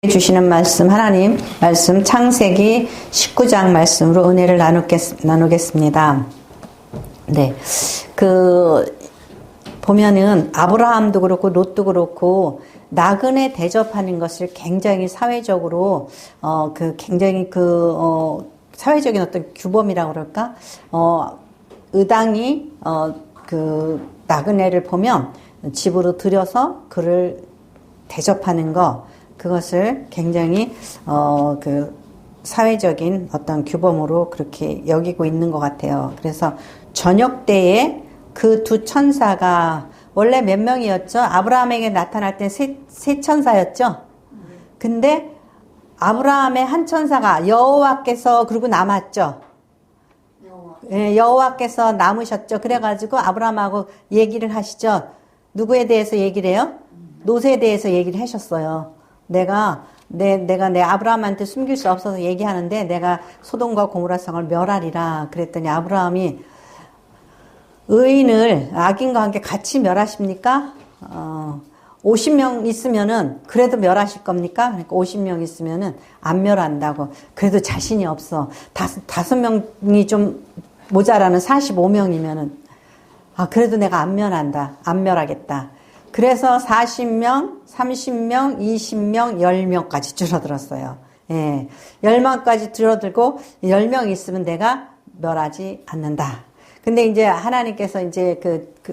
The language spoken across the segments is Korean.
주시는 말씀, 하나님 말씀 창세기 19장 말씀으로 은혜를 나누겠습니다. 네. 보면은 아브라함도 그렇고 롯도 그렇고 나그네 대접하는 것을 굉장히 사회적으로 굉장히 사회적인 어떤 규범이라고 그럴까? 의당이 나그네를 보면 집으로 들여서 그를 대접하는 거, 그것을 굉장히 사회적인 어떤 규범으로 그렇게 여기고 있는 것 같아요. 그래서 저녁 때에 그 두 천사가 원래 몇 명이었죠? 아브라함에게 나타날 때 세 천사였죠? 근데 아브라함의 한 천사가 여호와께서 그러고 남았죠? 예, 여호와께서 남으셨죠? 그래가지고 아브라함하고 얘기를 하시죠? 누구에 대해서 얘기를 해요? 롯에 대해서 얘기를 하셨어요. 내가 내 아브라함한테 숨길 수 없어서 얘기하는데 내가 소돔과 고모라 성을 멸하리라 그랬더니 아브라함이 의인을 악인과 함께 같이 멸하십니까? 50명 있으면은 그래도 멸하실 겁니까? 그러니까 50명 있으면은 안 멸한다고. 그래도 자신이 없어. 다섯 명이 좀 모자라는 45명이면은 그래도 내가 안 멸하겠다. 그래서 40명, 30명, 20명, 10명까지 줄어들었어요. 예. 10명까지 줄어들고 10명 있으면 내가 멸하지 않는다. 근데 이제 하나님께서 이제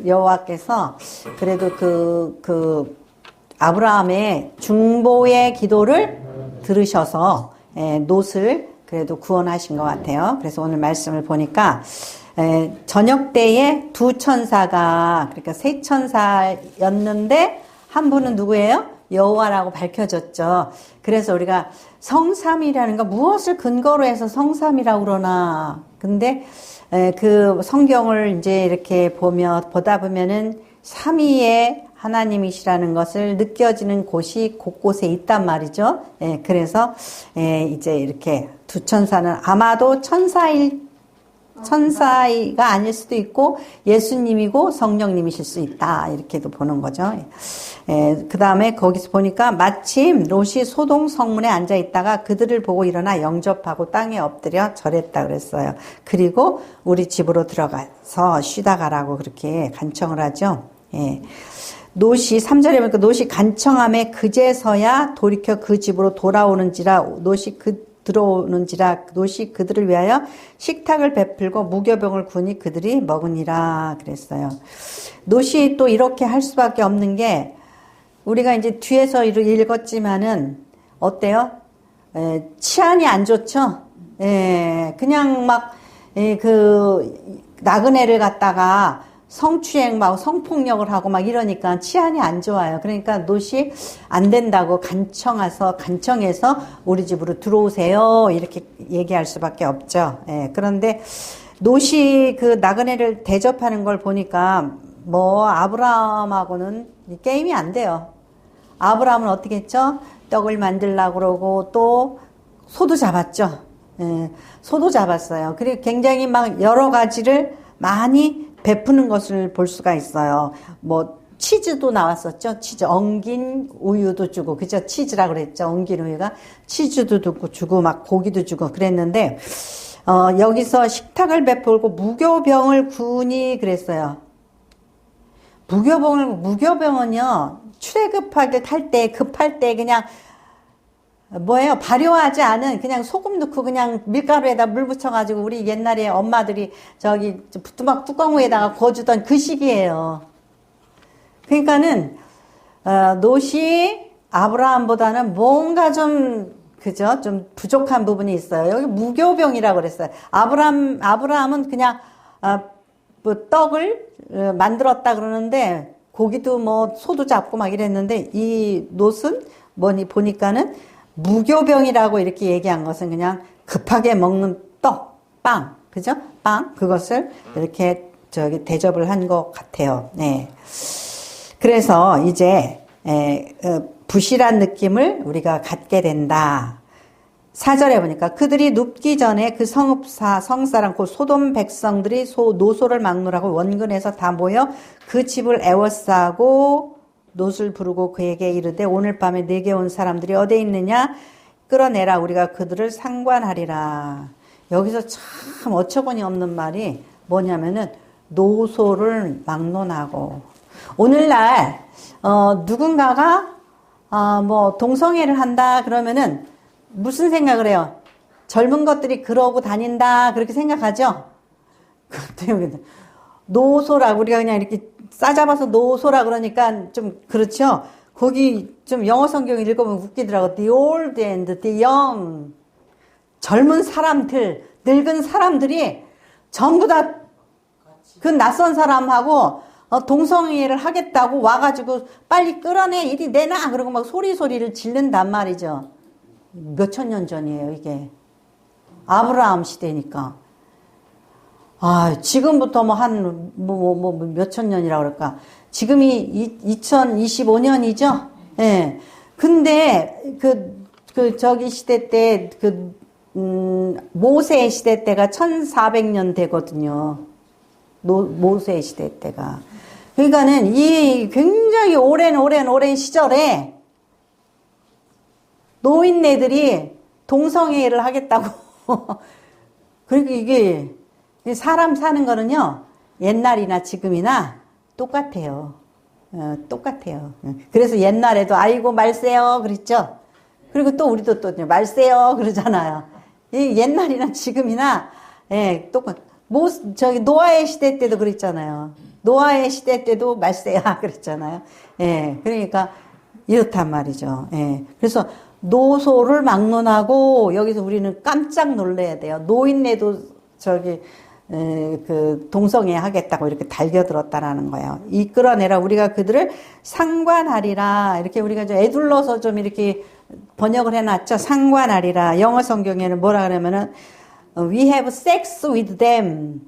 여호와께서 그래도 아브라함의 중보의 기도를 들으셔서 롯을 그래도 구원하신 것 같아요. 그래서 오늘 말씀을 보니까 저녁 때에 두 천사가, 그러니까 세 천사였는데 한 분은 누구예요? 여호와라고 밝혀졌죠. 그래서 우리가 성삼이라는 거 무엇을 근거로 해서 성삼이라고 그러나. 근데 그 성경을 이제 이렇게 보다 보면은 삼위의 하나님이시라는 것을 느껴지는 곳이 곳곳에 있단 말이죠. 그래서 이제 이렇게 두 천사는 아마도 천사가 아닐 수도 있고 예수님이고 성령님이실 수 있다, 이렇게도 보는 거죠. 그 다음에 거기서 보니까 마침 롯이 소돔 성문에 앉아 있다가 그들을 보고 일어나 영접하고 땅에 엎드려 절했다 그랬어요. 그리고 우리 집으로 들어가서 쉬다 가라고 그렇게 간청을 하죠. 롯이 3절에 보니까 롯이 간청함에 그제서야 돌이켜 그 집으로 돌아오는지라 롯이 그들을 위하여 식탁을 베풀고 무교병을 구니 그들이 먹으니라 그랬어요. 롯이 또 이렇게 할 수밖에 없는 게, 우리가 이제 뒤에서 읽었지만은 어때요? 치안이 안 좋죠? 그냥 나그네를 갖다가 성추행 성폭력을 하고 이러니까 치안이 안 좋아요. 그러니까 롯이 안 된다고 간청해서 우리 집으로 들어오세요, 이렇게 얘기할 수밖에 없죠. 그런데 롯이 그 나그네를 대접하는 걸 보니까 아브라함하고는 게임이 안 돼요. 아브라함은 어떻게 했죠? 떡을 만들려고 그러고 또 소도 잡았죠. 소도 잡았어요. 그리고 굉장히 여러 가지를 많이 베푸는 것을 볼 수가 있어요. 치즈도 나왔었죠. 치즈, 엉긴 우유도 주고, 그죠? 치즈라고 그랬죠. 엉긴 우유가. 치즈도 주고, 고기도 주고 그랬는데, 여기서 식탁을 베풀고 무교병을 구니 그랬어요. 무교병은요, 출애굽하게 급할 때 그냥, 발효하지 않은 그냥 소금 넣고 그냥 밀가루에다 물 붙여가지고 우리 옛날에 엄마들이 부뚜막 뚜껑 위에다가 구워주던 그 시기예요. 그러니까는 롯이 아브라함보다는 뭔가 좀 부족한 부분이 있어요. 여기 무교병이라고 그랬어요. 아브라함은 그냥 떡을 만들었다 그러는데 고기도 소도 잡고 이랬는데, 이 롯은 보니까는 무교병이라고 이렇게 얘기한 것은 그냥 급하게 먹는 떡, 빵, 그죠? 빵, 그것을 이렇게 대접을 한 것 같아요. 그래서 이제 부실한 느낌을 우리가 갖게 된다. 4절에 보니까 그들이 눕기 전에 그 성사람 곧 소돔 백성들이 노소를 막노라고 원근에서 다 모여 그 집을 애워싸고 놋을 부르고 그에게 이르되 오늘 밤에 내게 온 사람들이 어디에 있느냐 끌어내라 우리가 그들을 상관하리라. 여기서 참 어처구니 없는 말이 뭐냐면은 노소를 막론하고 오늘날 누군가가 뭐 동성애를 한다 그러면은 무슨 생각을 해요? 젊은 것들이 그러고 다닌다 그렇게 생각하죠? 근데 노소라 우리가 그냥 이렇게 싸잡아서 노소라 그러니까 좀 그렇죠? 거기 좀 영어 성경 읽어보면 웃기더라고. The old and the young. 젊은 사람들, 늙은 사람들이 전부 다 그 낯선 사람하고 동성애를 하겠다고 와가지고 빨리 끌어내 이리 내놔 그러고 막 소리를 지른단 말이죠. 몇천 년 전이에요 이게. 아브라함 시대니까. 지금부터 몇천 년이라고 그럴까. 지금이 2025년이죠? 예. 근데, 저기 시대 때, 모세 시대 때가 1400년 되거든요. 모세 시대 때가. 그러니까는 이 굉장히 오랜 시절에 노인네들이 동성애를 하겠다고. 그러니까 이게 사람 사는 거는요, 옛날이나 지금이나 똑같아요. 똑같아요. 그래서 옛날에도 아이고 말세요 그랬죠. 그리고 또 우리도 또 말세요 그러잖아요. 이 옛날이나 지금이나 똑같. 저기 노아의 시대 때도 그랬잖아요. 노아의 시대 때도 말세야 그랬잖아요. 그러니까 이렇단 말이죠. 그래서 노소를 막론하고 여기서 우리는 깜짝 놀라야 돼요. 노인네도 저기 동성애 하겠다고 이렇게 달겨들었다라는 거예요. 이끌어내라 우리가 그들을 상관하리라. 이렇게 우리가 좀 애둘러서 좀 이렇게 번역을 해놨죠. 상관하리라. 영어 성경에는 뭐라 그러면은 we have sex with them.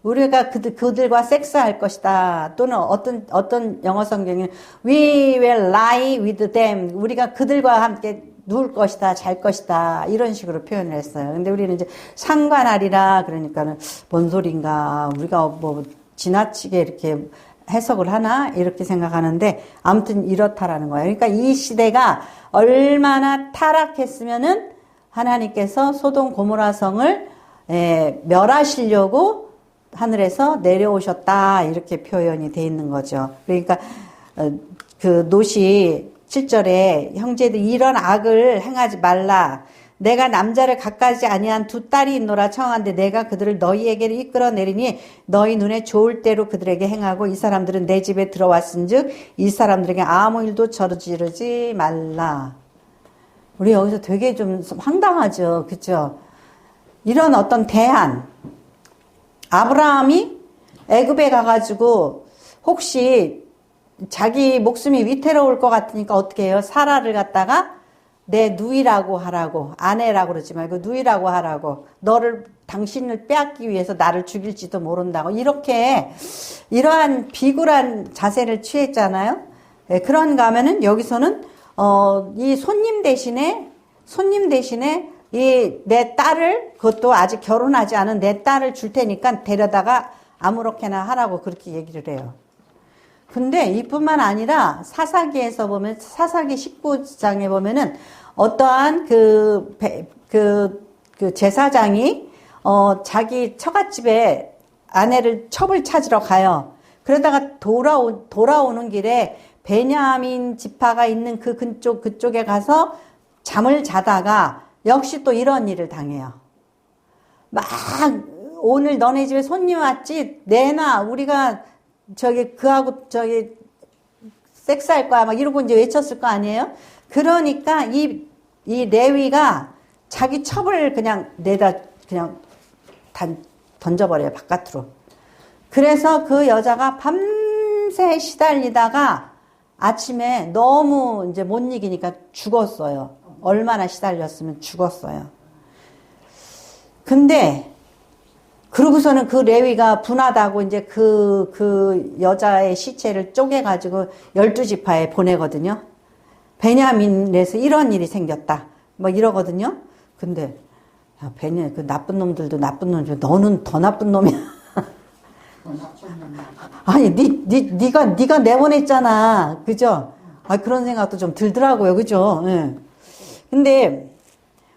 우리가 그들과 섹스할 것이다. 또는 어떤 영어 성경에는 we will lie with them. 우리가 그들과 함께 누울 것이다, 잘 것이다, 이런 식으로 표현을 했어요. 근데 우리는 이제 상관하리라, 그러니까는 뭔 소린가, 우리가 뭐 지나치게 이렇게 해석을 하나? 이렇게 생각하는데, 아무튼 이렇다라는 거예요. 그러니까 이 시대가 얼마나 타락했으면은 하나님께서 소돔 고모라 성을 멸하시려고 하늘에서 내려오셨다, 이렇게 표현이 돼 있는 거죠. 그러니까 그 놋이 7절에 형제들 이런 악을 행하지 말라. 내가 남자를 갖가지 아니한 두 딸이 있노라 청한데 내가 그들을 너희에게로 이끌어내리니 너희 눈에 좋을 대로 그들에게 행하고 이 사람들은 내 집에 들어왔은즉 이 사람들에게 아무 일도 저지르지 말라. 우리 여기서 되게 좀 황당하죠. 그렇죠? 이런 어떤 대안. 아브라함이 애굽에 가가지고 혹시 자기 목숨이 위태로울 것 같으니까 어떻게 해요? 사라를 갖다가 내 누이라고 하라고, 아내라고 그러지 말고 누이라고 하라고, 당신을 빼앗기 위해서 나를 죽일지도 모른다고, 이러한 비굴한 자세를 취했잖아요. 그런가 하면은 여기서는 이 손님 대신에 이 내 딸을, 그것도 아직 결혼하지 않은 내 딸을 줄 테니까 데려다가 아무렇게나 하라고 그렇게 얘기를 해요. 근데 이뿐만 아니라 사사기에서 보면, 사사기 19장에 보면은 어떠한 그 제사장이 자기 처갓집에 아내를 첩을 찾으러 가요. 그러다가 돌아오는 길에 베냐민 지파가 있는 그쪽에 가서 잠을 자다가 역시 또 이런 일을 당해요. 막 오늘 너네 집에 손님 왔지? 내놔. 우리가 그하고 섹스할 거야. 막 이러고 이제 외쳤을 거 아니에요? 그러니까 이 레위가 자기 첩을 그냥 던져버려요. 바깥으로. 그래서 그 여자가 밤새 시달리다가 아침에 너무 이제 못 이기니까 죽었어요. 얼마나 시달렸으면 죽었어요. 근데 그러고서는 그 레위가 분하다고 이제 그 여자의 시체를 쪼개가지고 12지파에 보내거든요. 베냐민에서 이런 일이 생겼다. 뭐 이러거든요. 근데, 야, 그 나쁜 놈들도 나쁜 놈이지. 너는 더 나쁜 놈이야. 아니, 네가 내보냈잖아. 그죠? 그런 생각도 좀 들더라고요. 그죠? 예. 근데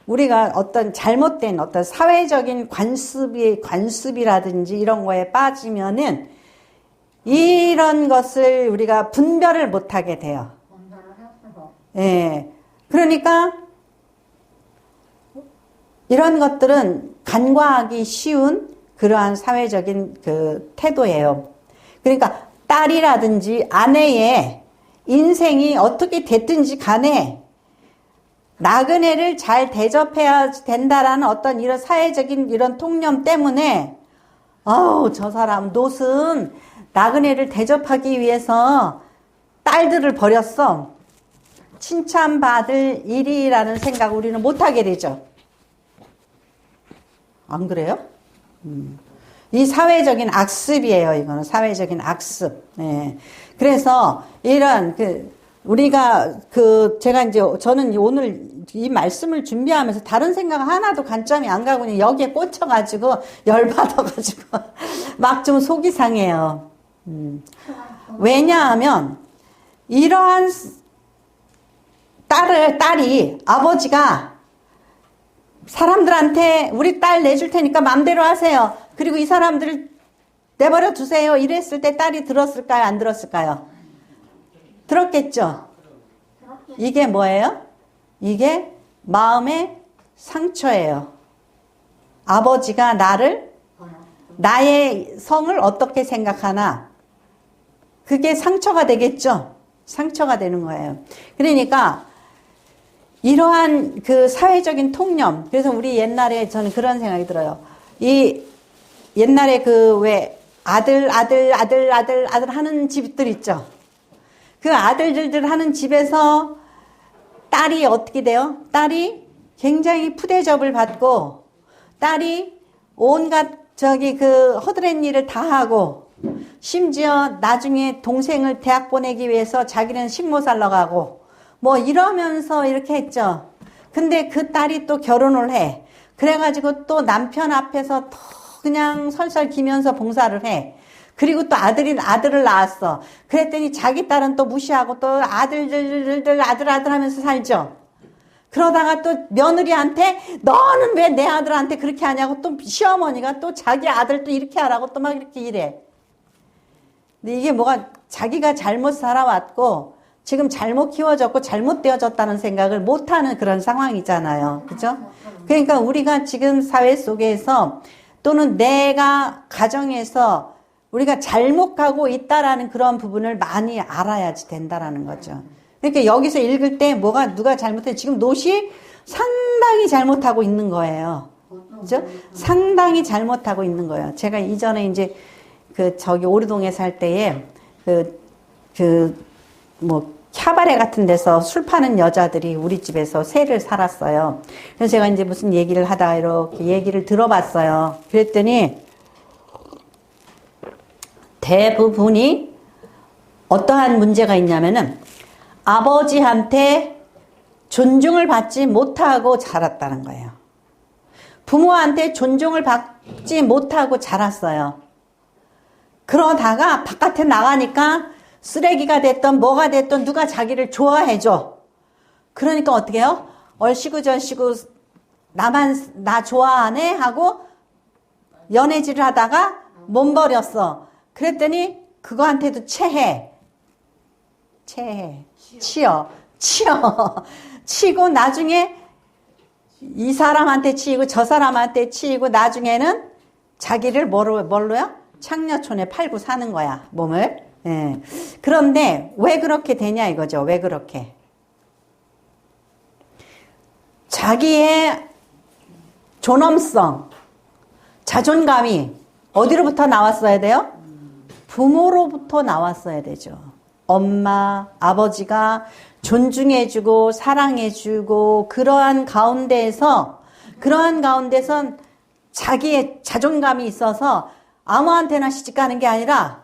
우리가 어떤 잘못된 어떤 사회적인 관습이라든지 이런 거에 빠지면은 이런 것을 우리가 분별을 못하게 돼요. 예. 그러니까 이런 것들은 간과하기 쉬운 그러한 사회적인 그 태도예요. 그러니까 딸이라든지 아내의 인생이 어떻게 됐든지 간에 나그네를 잘 대접해야 된다라는 어떤 이런 사회적인 이런 통념 때문에 저 사람 노슨 나그네를 대접하기 위해서 딸들을 버렸어. 칭찬받을 일이라는 생각 우리는 못하게 되죠. 안 그래요? 이 사회적인 악습이에요. 이거는 사회적인 악습. 네. 그래서 이런 우리가 제가 이제 저는 오늘 이 말씀을 준비하면서 다른 생각 하나도 관점이 안 가고 그냥 여기에 꽂혀가지고 열받아가지고 막 좀 속이 상해요. 왜냐하면 이러한 딸이 아버지가 사람들한테 우리 딸 내줄 테니까 맘대로 하세요. 그리고 이 사람들을 내버려 두세요. 이랬을 때 딸이 들었을까요? 안 들었을까요? 들었겠죠? 이게 뭐예요? 이게 마음의 상처예요. 아버지가 나의 성을 어떻게 생각하나? 그게 상처가 되겠죠? 상처가 되는 거예요. 그러니까 이러한 그 사회적인 통념, 그래서 우리 옛날에 저는 그런 생각이 들어요. 옛날에 왜 아들 하는 집들 있죠? 그 아들들 하는 집에서 딸이 어떻게 돼요? 딸이 굉장히 푸대접을 받고, 딸이 온갖 허드렛 일을 다 하고, 심지어 나중에 동생을 대학 보내기 위해서 자기는 식모 살러 가고, 이러면서 이렇게 했죠. 근데 그 딸이 또 결혼을 해. 그래가지고 또 남편 앞에서 더 그냥 설설 기면서 봉사를 해. 그리고 또 아들을 낳았어. 그랬더니 자기 딸은 또 무시하고 또 아들 하면서 살죠. 그러다가 또 며느리한테 너는 왜 내 아들한테 그렇게 하냐고 또 시어머니가 또 자기 아들 또 이렇게 하라고 또 막 이렇게 이래. 근데 이게 자기가 잘못 살아왔고 지금 잘못 키워졌고 잘못되어졌다는 생각을 못하는 그런 상황이잖아요. 그죠? 그러니까 우리가 지금 사회 속에서 또는 내가 가정에서 우리가 잘못 가고 있다라는 그런 부분을 많이 알아야지 된다라는 거죠. 그러니까 여기서 읽을 때 누가 잘못해? 지금 노시 상당히 잘못하고 있는 거예요. 그죠? 상당히 잘못하고 있는 거예요. 제가 이전에 이제 오르동에 살 때에 캬바레 같은 데서 술 파는 여자들이 우리 집에서 새를 살았어요. 그래서 제가 이제 무슨 얘기를 하다가 이렇게 얘기를 들어봤어요. 그랬더니 대부분이 어떠한 문제가 있냐면은 아버지한테 존중을 받지 못하고 자랐다는 거예요. 부모한테 존중을 받지 못하고 자랐어요. 그러다가 바깥에 나가니까 쓰레기가 됐던 뭐가 됐던 누가 자기를 좋아해줘. 그러니까 어떻게 해요? 얼씨구절씨구 나 좋아하네 하고 연애질을 하다가 몸버렸어. 그랬더니 그거한테도 치고 나중에 이 사람한테 치이고 저 사람한테 치이고 나중에는 자기를 뭘로요? 창녀촌에 팔고 사는 거야, 몸을. 예. 그런데 왜 그렇게 되냐 이거죠. 왜 그렇게? 자기의 존엄성, 자존감이 어디로부터 나왔어야 돼요? 부모로부터 나왔어야 되죠. 엄마, 아버지가 존중해주고 사랑해주고 그러한 가운데선 자기의 자존감이 있어서 아무한테나 시집가는 게 아니라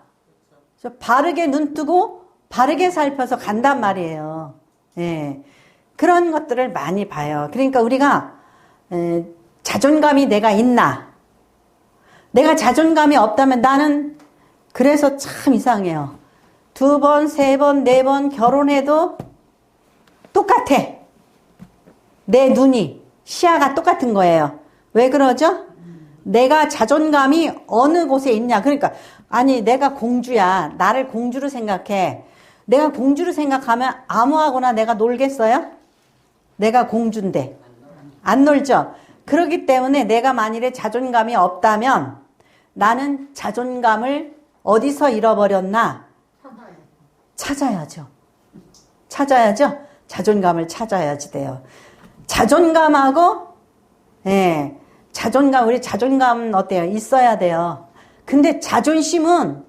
바르게 눈 뜨고 바르게 살펴서 간단 말이에요. 예. 그런 것들을 많이 봐요. 그러니까 우리가 자존감이 내가 있나? 내가 자존감이 없다면 나는 그래서 참 이상해요. 두 번, 세 번, 네 번 결혼해도 똑같아. 내 눈이, 시야가 똑같은 거예요. 왜 그러죠? 내가 자존감이 어느 곳에 있냐. 그러니까 아니 내가 공주야. 나를 공주로 생각해. 내가 공주로 생각하면 아무하고나 내가 놀겠어요? 내가 공주인데. 안 놀죠? 그렇기 때문에 내가 만일에 자존감이 없다면 나는 자존감을 어디서 잃어버렸나? 찾아야죠. 찾아야죠? 자존감을 찾아야지 돼요. 자존감하고, 예, 자존감, 우리 자존감 어때요? 있어야 돼요. 근데 자존심은,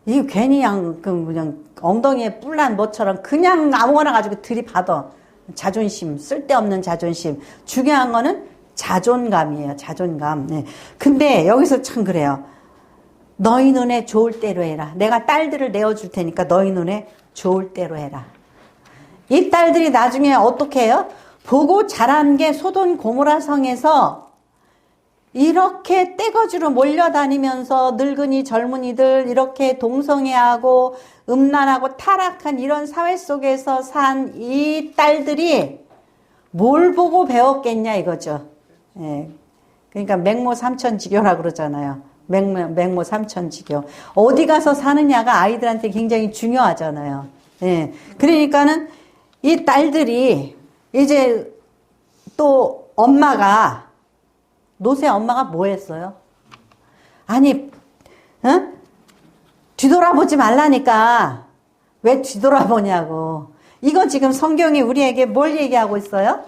이게 괜히 그냥 엉덩이에 뿔난 뭐처럼 그냥 아무거나 가지고 들이받아. 자존심, 쓸데없는 자존심. 중요한 거는 자존감이에요, 자존감. 네. 근데 여기서 참 그래요. 너희 눈에 좋을 대로 해라. 내가 딸들을 내어줄 테니까 너희 눈에 좋을 대로 해라. 이 딸들이 나중에 어떻게 해요? 보고 자란 게 소돔 고모라 성에서 이렇게 떼거지로 몰려다니면서 늙은이 젊은이들 이렇게 동성애하고 음란하고 타락한 이런 사회 속에서 산 이 딸들이 뭘 보고 배웠겠냐 이거죠. 예. 그러니까 맹모 삼천지교라고 그러잖아요. 맹모 삼천지교. 어디 가서 사느냐가 아이들한테 굉장히 중요하잖아요. 예. 그러니까는 이 딸들이 이제 또 엄마가 노새 엄마가 뭐 했어요? 아니, 어? 뒤돌아보지 말라니까 왜 뒤돌아보냐고. 이거 지금 성경이 우리에게 뭘 얘기하고 있어요?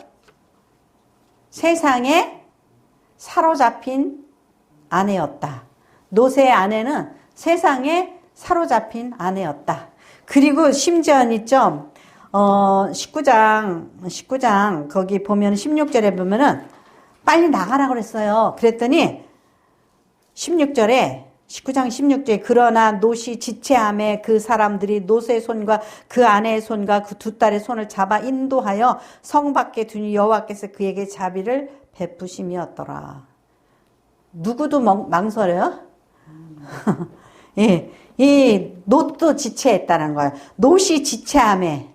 세상에 사로잡힌 아내였다. 노새의 아내는 세상에 사로잡힌 아내였다. 그리고 심지어는 있죠. 19장 거기 보면 16절에 보면은 빨리 나가라고 그랬어요. 그랬더니 19장 16절에 그러나 롯이 지체함에 그 사람들이 롯의 손과 그 아내의 손과 그 두 딸의 손을 잡아 인도하여 성 밖에 두니 여호와께서 그에게 자비를 베푸심이었더라. 누구도 망설여요? 예, 이 롯도 지체했다는 거예요. 롯이 지체함에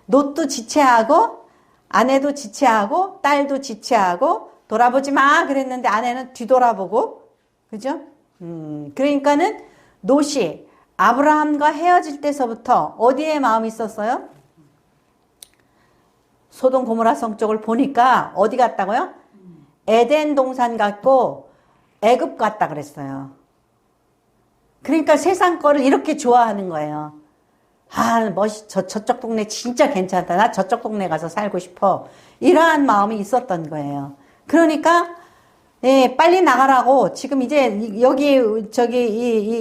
롯도 지체하고 아내도 지체하고 딸도 지체하고 돌아보지 마 그랬는데 아내는 뒤돌아보고 그죠? 그러니까는 롯이 아브라함과 헤어질 때서부터 어디에 마음이 있었어요? 소돔 고모라 성 쪽을 보니까 어디 갔다고요? 에덴 동산 갔고 애굽 갔다 그랬어요. 그러니까 세상 거를 이렇게 좋아하는 거예요. 아, 저쪽 동네 진짜 괜찮다. 나 저쪽 동네 가서 살고 싶어. 이러한 마음이 있었던 거예요. 그러니까 예, 빨리 나가라고. 지금 이제 여기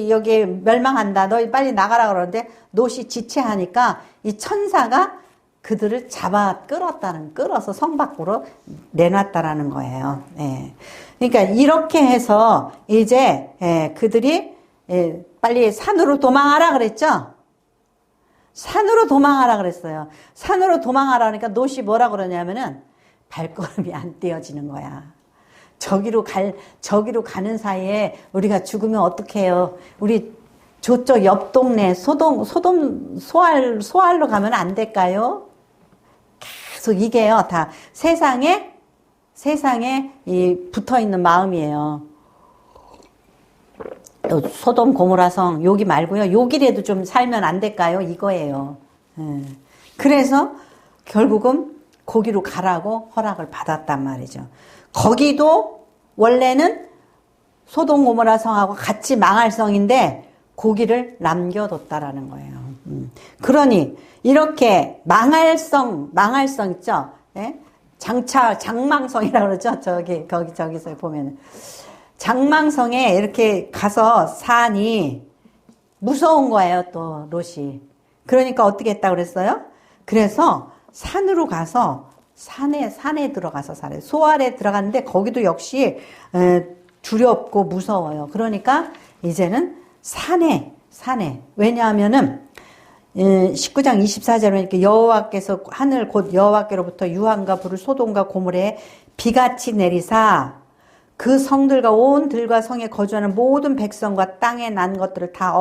여기 멸망한다. 너희 빨리 나가라 그러는데 롯이 지체하니까 이 천사가 그들을 끌어서 성 밖으로 내놨다라는 거예요. 예. 그러니까 이렇게 해서 이제 그들이 빨리 산으로 도망하라 그랬죠. 산으로 도망하라 그랬어요. 산으로 도망하라 그러니까 롯이 뭐라 그러냐면은 발걸음이 안 떼어지는 거야. 저기로 가는 사이에 우리가 죽으면 어떡해요? 우리 저쪽 옆 동네 소돔 소알로 가면 안 될까요? 계속 이게요, 다 세상에 이 붙어 있는 마음이에요. 소돔 고모라성 여기 말고요. 여기라도 좀 살면 안 될까요? 이거예요. 그래서 결국은 거기로 가라고 허락을 받았단 말이죠. 거기도 원래는 소돔 고모라 성하고 같이 망할 성인데 거기를 남겨뒀다라는 거예요. 그러니 이렇게 망할 성 있죠? 예? 장망성이라고 그러죠? 저기서 보면은. 장망성에 이렇게 가서 사니 무서운 거예요, 또, 롯이. 그러니까 어떻게 했다고 그랬어요? 그래서 산으로 가서 산에 들어가서 살아요. 소알에 들어갔는데 거기도 역시 두렵고 무서워요. 그러니까 이제는 산에. 왜냐하면은 19장 24절에 이렇게 여호와께서 하늘 곧 여호와께로부터 유황과 불을 소돔과 고모라에 비같이 내리사 그 성들과 온 들과 성에 거주하는 모든 백성과 땅에 난 것들을 다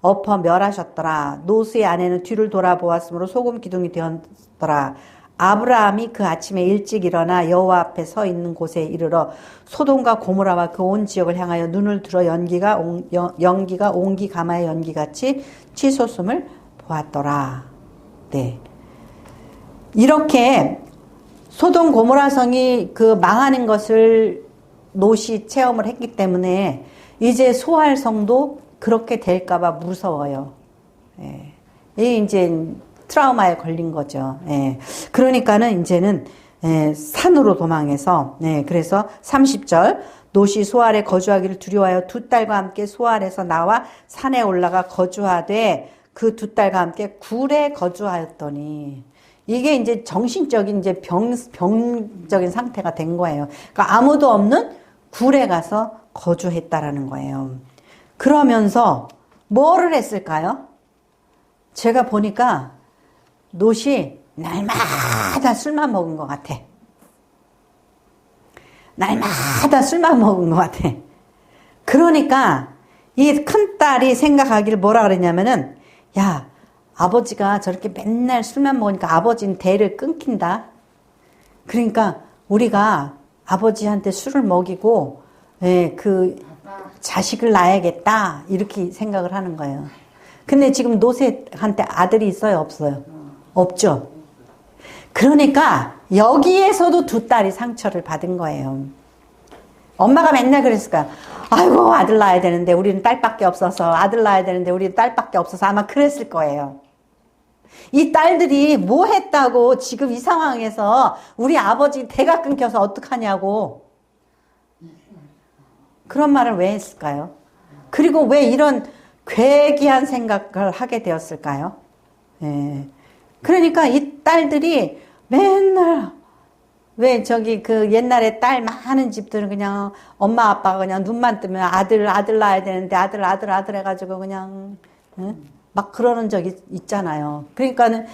엎어 멸하셨더라. 노스의 아내는 뒤를 돌아보았으므로 소금 기둥이 되었더라. 아브라함이 그 아침에 일찍 일어나 여호와 앞에 서 있는 곳에 이르러 소돔과 고모라와 그 온 지역을 향하여 눈을 들어 연기가 옹기 가마의 연기같이 치솟음을 보았더라. 네. 이렇게 소돔 고모라 성이 그 망하는 것을 롯이 체험을 했기 때문에 이제 소할 성도 그렇게 될까봐 무서워요. 예. 이 이제 트라우마에 걸린 거죠. 예. 그러니까는 이제는 산으로 도망해서 그래서 30절 롯이 소알에 거주하기를 두려워하여 두 딸과 함께 소알에서 나와 산에 올라가 거주하되 그 두 딸과 함께 굴에 거주하였더니 이게 이제 정신적인 이제 병적인 상태가 된 거예요. 그러니까 아무도 없는 굴에 가서 거주했다라는 거예요. 그러면서 뭐를 했을까요? 제가 보니까 롯이 날마다 술만 먹은 것 같아. 날마다 술만 먹은 것 같아. 그러니까 이 큰딸이 생각하기를 뭐라 그랬냐면은 야, 아버지가 저렇게 맨날 술만 먹으니까 아버지는 대를 끊긴다. 그러니까 우리가 아버지한테 술을 먹이고 그 자식을 낳아야겠다 이렇게 생각을 하는 거예요. 근데 지금 롯한테 아들이 있어요, 없어요? 없죠. 그러니까 여기에서도 두 딸이 상처를 받은 거예요. 엄마가 맨날 그랬을 거야. 아이고 아들 낳아야 되는데 우리는 딸밖에 없어서, 아들 낳아야 되는데 우리는 딸밖에 없어서 아마 그랬을 거예요. 이 딸들이 뭐 했다고 지금 이 상황에서 우리 아버지 대가 끊겨서 어떡하냐고 그런 말을 왜 했을까요? 그리고 왜 이런 괴기한 생각을 하게 되었을까요? 예. 그러니까 이 딸들이 맨날 왜 저기 그 옛날에 딸 많은 집들은 그냥 엄마 아빠가 그냥 눈만 뜨면 아들 낳아야 되는데 아들 해가지고 그냥 막 그러는 적이 있잖아요. 그러니까는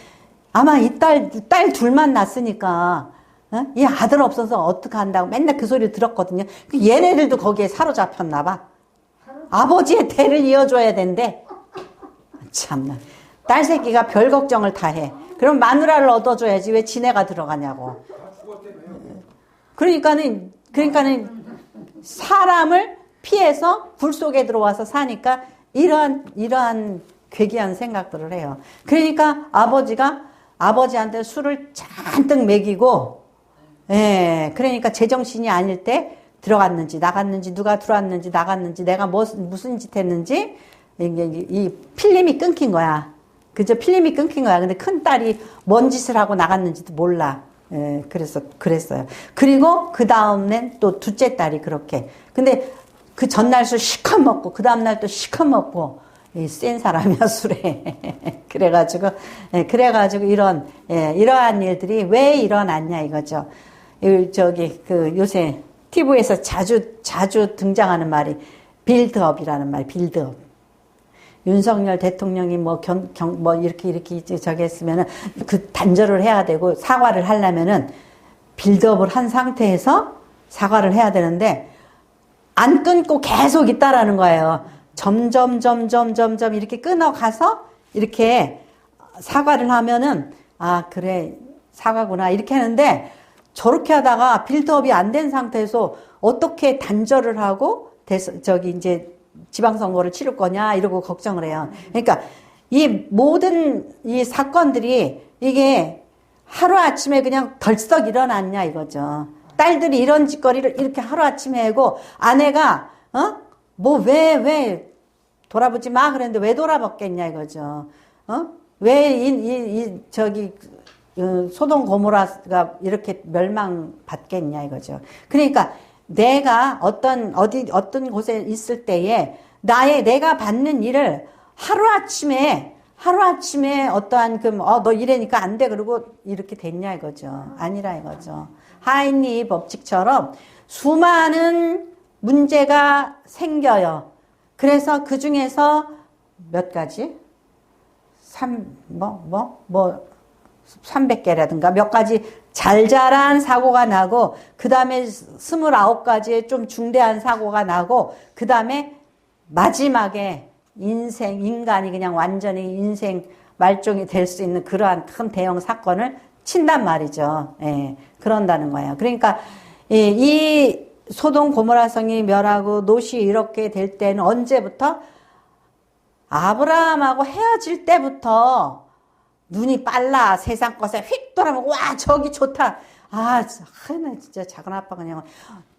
아마 이 딸 둘만 낳았으니까 이 아들 없어서 어떡한다고 맨날 그 소리를 들었거든요. 얘네들도 거기에 사로잡혔나 봐. 아버지의 대를 이어줘야 된대. 참나. 딸 새끼가 별 걱정을 다 해. 그럼 마누라를 얻어줘야지 왜 지네가 들어가냐고. 그러니까는 사람을 피해서 굴 속에 들어와서 사니까 이러한 괴기한 생각들을 해요. 그러니까 아버지가 아버지한테 술을 잔뜩 먹이고, 그러니까 제정신이 아닐 때 들어갔는지 나갔는지 누가 들어왔는지 나갔는지 내가 무슨 짓 했는지 이 필름이 끊긴 거야. 그저 필름이 끊긴 거야. 근데 큰 딸이 뭔 짓을 하고 나갔는지도 몰라. 그랬어요. 그리고 그 다음엔 또 둘째 딸이 그렇게. 근데 그 전날 술 시컷 먹고 그 다음날 또 시컷 먹고 센 사람이야 술에. 그래가지고 이러한 일들이 왜 일어났냐 이거죠. 저기 그 요새 TV에서 자주 등장하는 말이 빌드업이라는 말, 빌드업. 윤석열 대통령이 뭐 이렇게 저기 했으면은 그 단절을 해야 되고 사과를 하려면은 빌드업을 한 상태에서 사과를 해야 되는데 안 끊고 계속 있다라는 거예요. 점점 이렇게 끊어가서 이렇게 사과를 하면은 아, 그래. 사과구나. 이렇게 하는데 저렇게 하다가 빌드업이 안 된 상태에서 어떻게 단절을 하고 저기 이제 지방선거를 치를 거냐 이러고 걱정을 해요. 그러니까 이 모든 이 사건들이 이게 하루아침에 그냥 덜썩 일어났냐 이거죠. 딸들이 이런 짓거리를 이렇게 하루아침에 하고 아내가 뭐 왜 돌아보지 마 그랬는데 왜 돌아봤겠냐 이거죠. 왜 저기 소돔 고모라가 이렇게 멸망받겠냐 이거죠. 그러니까 내가 어떤 곳에 있을 때에 내가 받는 일을 하루아침에 어떠한 너 이래니까 안 돼 그러고 이렇게 됐냐 이거죠. 아니라 이거죠. 하인리 법칙처럼 수많은 문제가 생겨요. 그래서 그 중에서 몇 가지? 300개라든가 몇 가지 잘잘한 사고가 나고, 그 다음에 29가지의 좀 중대한 사고가 나고, 그 다음에 마지막에 인간이 그냥 완전히 인생 말종이 될 수 있는 그러한 큰 대형 사건을 친단 말이죠. 예, 그런다는 거예요. 그러니까 이 소돔 고모라 성이 멸하고 롯이 이렇게 될 때는 언제부터? 아브라함하고 헤어질 때부터 눈이 빨라. 세상 것에 휙 돌아보고, 와, 저기 좋다. 나 진짜 작은 아빠가 그냥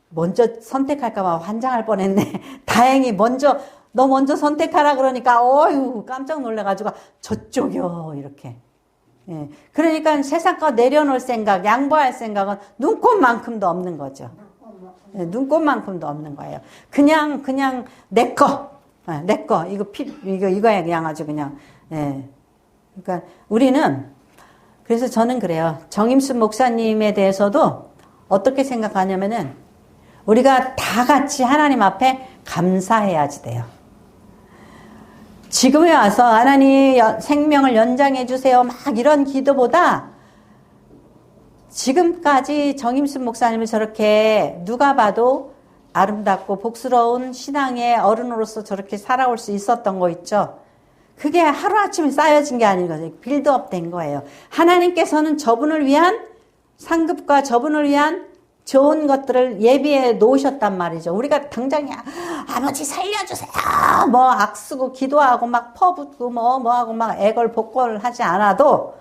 먼저 선택할까봐 환장할 뻔했네. 다행히 너 먼저 선택하라 그러니까, 어휴, 깜짝 놀래가지고, 저쪽이요, 이렇게. 예. 그러니까 세상 거 내려놓을 생각, 양보할 생각은 눈꼽만큼도 없는 거죠. 예, 눈꼽만큼도 없는 거예요. 그냥, 내 거. 내 거. 이거야, 그냥 아주 그냥. 예. 그러니까 우리는, 그래서 저는 그래요. 정임순 목사님에 대해서도 어떻게 생각하냐면은, 우리가 다 같이 하나님 앞에 감사해야지 돼요. 지금에 와서 하나님 생명을 연장해 주세요. 막 이런 기도보다 지금까지 정임순 목사님을 저렇게 누가 봐도 아름답고 복스러운 신앙의 어른으로서 저렇게 살아올 수 있었던 거 있죠. 그게 하루아침에 쌓여진 게 아닌 거죠. 빌드업 된 거예요. 하나님께서는 저분을 위한 상급과 저분을 위한 좋은 것들을 예비해 놓으셨단 말이죠. 우리가 당장 아버지 살려주세요. 뭐 악쓰고 기도하고 막 퍼붓고 뭐하고 막 애걸복걸 하지 않아도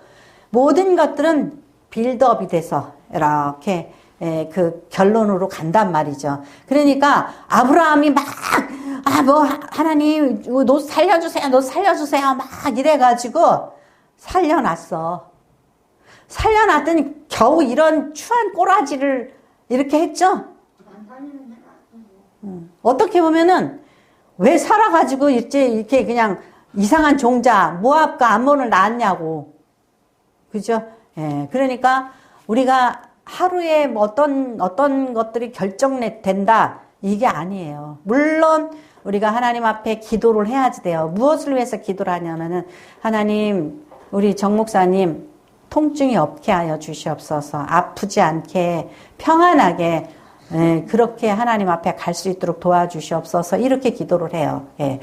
모든 것들은 빌드업이 돼서 이렇게 그 결론으로 간단 말이죠. 그러니까 아브라함이 막 하나님 너 살려주세요 막 이래가지고 살려놨어. 살려놨더니 겨우 이런 추한 꼬라지를 이렇게 했죠. 어떻게 보면은 왜 살아가지고 이렇게 그냥 이상한 종자 모압과 암몬을 낳았냐고. 그죠? 예. 그러니까 우리가 하루에 어떤 것들이 결정된다 이게 아니에요. 물론 우리가 하나님 앞에 기도를 해야지 돼요. 무엇을 위해서 기도를 하냐면은 하나님 우리 정 목사님 통증이 없게 하여 주시옵소서. 아프지 않게 평안하게 그렇게 하나님 앞에 갈 수 있도록 도와주시옵소서. 이렇게 기도를 해요. 예.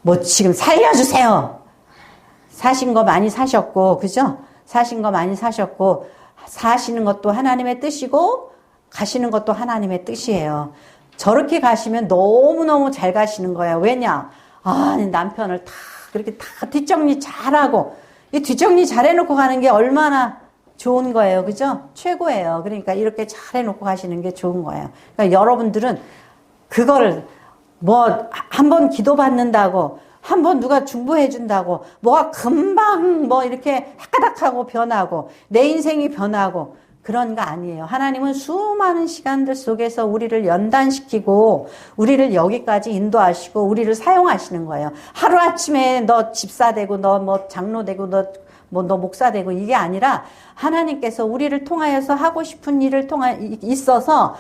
뭐 지금 살려주세요. 사신 거 많이 사셨고 그죠? 사신 거 많이 사셨고 사시는 것도 하나님의 뜻이고 가시는 것도 하나님의 뜻이에요. 저렇게 가시면 너무너무 잘 가시는 거예요. 왜냐? 남편을 다 그렇게 다 뒷정리 잘하고 이 뒷정리 잘해놓고 가는 게 얼마나 좋은 거예요. 그죠? 최고예요. 그러니까 이렇게 잘해놓고 가시는 게 좋은 거예요. 그러니까 여러분들은 그거를 한 번 기도 받는다고 한 번 누가 중보해 준다고 뭐가 금방 이렇게 헷가닥하고 변하고 내 인생이 변하고 그런 거 아니에요. 하나님은 수많은 시간들 속에서 우리를 연단시키고 우리를 여기까지 인도하시고 우리를 사용하시는 거예요. 하루아침에 너 집사 되고 너 장로 되고 너 목사 되고 이게 아니라 하나님께서 우리를 통하여서 하고 싶은 일을 있어서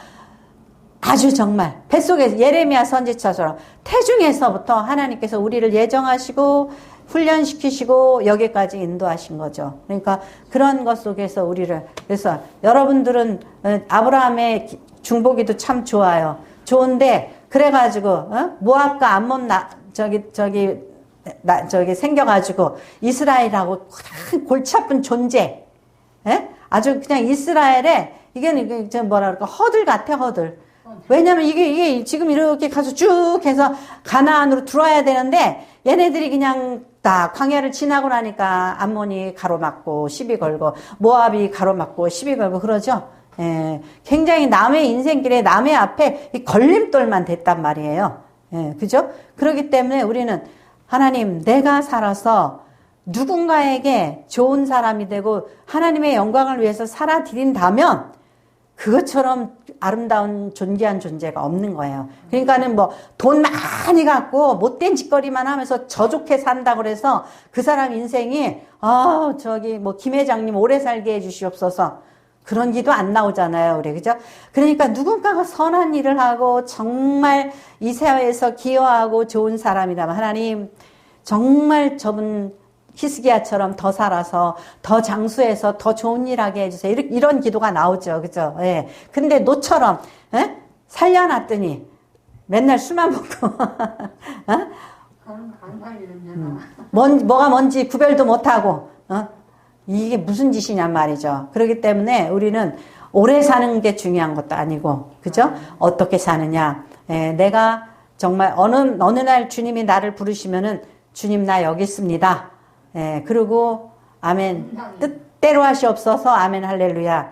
아주 정말 뱃속에서 예레미야 선지자처럼 태중에서부터 하나님께서 우리를 예정하시고 훈련시키시고 여기까지 인도하신 거죠. 그러니까 그런 것 속에서 그래서 여러분들은 아브라함의 중보기도 참 좋아요. 좋은데 그래가지고 모압과 암몬 저기 생겨가지고 이스라엘하고 골치 아픈 존재. 아주 그냥 이스라엘의 이게 뭐라 그럴까 허들 같아 허들. 왜냐면 이게 지금 이렇게 가서 쭉 해서 가나안으로 들어와야 되는데 얘네들이 그냥 다 광야를 지나고 나니까 암몬이 가로막고 시비 걸고 모압이 가로막고 시비 걸고 그러죠. 예, 굉장히 남의 인생길에 남의 앞에 이 걸림돌만 됐단 말이에요. 예, 그죠? 그렇기 때문에 우리는 하나님 내가 살아서 누군가에게 좋은 사람이 되고 하나님의 영광을 위해서 살아드린다면 그것처럼 아름다운 존귀한 존재가 없는 거예요. 그러니까는 돈 많이 갖고 못된 짓거리만 하면서 저좋게 산다 그래서 그 사람 인생이 김 회장님 오래 살게 해주시옵소서. 그런 기도 안 나오잖아요, 우리. 그죠? 그러니까 누군가가 선한 일을 하고 정말 이 사회에서 기여하고 좋은 사람이라면 하나님 정말 저분 히스기야처럼 더 살아서 더 장수해서 더 좋은 일 하게 해주세요. 이런 기도가 나오죠. 그죠? 예. 근데 노처럼, 예? 살려놨더니 맨날 술만 먹고, 어? 뭐가 뭔지 구별도 못하고, 이게 무슨 짓이냔 말이죠. 그렇기 때문에 우리는 오래 사는 게 중요한 것도 아니고, 그죠? 어떻게 사느냐. 내가 정말 어느 날 주님이 나를 부르시면은 주님 나 여기 있습니다. 그리고 아멘. 뜻대로 하시옵소서. 아멘 할렐루야.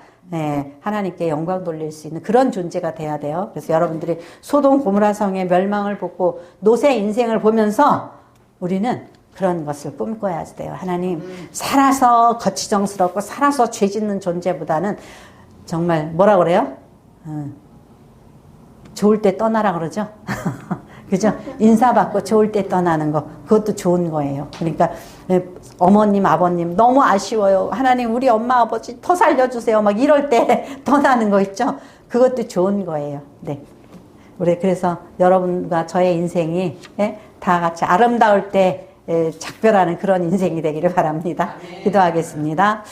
하나님께 영광 돌릴 수 있는 그런 존재가 돼야 돼요. 그래서 여러분들이 소돔 고모라 성의 멸망을 보고 노새 인생을 보면서 우리는 그런 것을 꿈꿔야 돼요. 하나님, 살아서 거치정스럽고 살아서 죄 짓는 존재보다는 정말 뭐라 그래요? 좋을 때 떠나라 그러죠? 그죠? 인사받고 좋을 때 떠나는 거, 그것도 좋은 거예요. 그러니까 어머님, 아버님 너무 아쉬워요. 하나님 우리 엄마, 아버지 더 살려주세요. 막 이럴 때 떠나는 거 있죠? 그것도 좋은 거예요. 네. 우리 그래서 여러분과 저의 인생이 다 같이 아름다울 때 작별하는 그런 인생이 되기를 바랍니다. 기도하겠습니다.